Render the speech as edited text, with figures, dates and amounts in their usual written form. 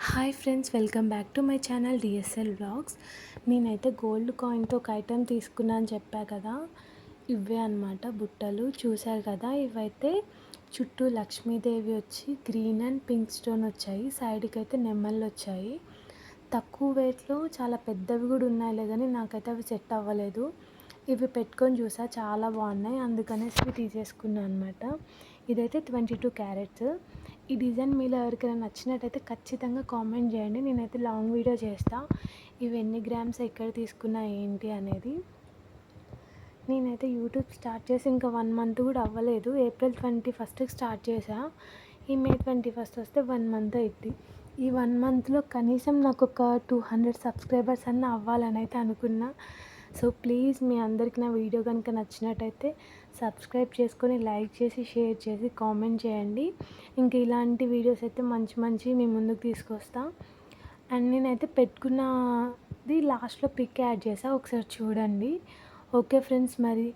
Hi friends, welcome back to my channel DSL vlogs. నేనైతే gold కాయిన్తో ఒక item తీసుకున్నా అని చెప్పా కదా, ఇవే అనమాట బుట్టలు. చూశారు కదా, ఇవైతే చుట్టూ లక్ష్మీదేవి వచ్చి గ్రీన్ అండ్ పింక్ స్టోన్ వచ్చాయి, సైడ్కి అయితే నెమ్మళ్ళు వచ్చాయి. తక్కువ వెయిట్లో చాలా పెద్దవి కూడా ఉన్నాయిలే, కానీ నాకైతే అవి సెట్ అవ్వలేదు. ఇవి పెట్టుకొని చూసా, చాలా బాగున్నాయి, అందుకనేసి ఇవి తీసేసుకున్నాను అనమాట. ఇదైతే 22 క్యారెట్స్. ఈ డిజైన్ మీలో ఎవరికైనా నచ్చినట్టయితే ఖచ్చితంగా కామెంట్ చేయండి, నేనైతే లాంగ్ వీడియో చేస్తా ఇవి ఎన్ని గ్రామ్స్ ఎక్కడ తీసుకున్నా ఏంటి అనేది. నేనైతే యూట్యూబ్ స్టార్ట్ చేసి ఇంకా 1 మంత్ కూడా అవ్వలేదు. ఏప్రిల్ 21కి స్టార్ట్ చేసా, ఈ మే 21 వస్తే 1 మంత్ అయింది. ఈ 1 మంత్లో కనీసం నాకు ఒక 200 సబ్స్క్రైబర్స్ అన్న అవ్వాలని అయితే అనుకున్నా. సో ప్లీజ్ మీ అందరికీ నా వీడియో కనుక నచ్చినట్టయితే సబ్స్క్రైబ్ చేసుకొని, లైక్ చేసి, షేర్ చేసి, కామెంట్ చేయండి. ఇంకా ఇలాంటి వీడియోస్ అయితే మంచి మీ ముందుకు తీసుకొస్తా. అండ్ నేనైతే పెట్టుకున్నది లాస్ట్లో పిక్ యాడ్ చేసా, ఒకసారి చూడండి. ఓకే ఫ్రెండ్స్, మరి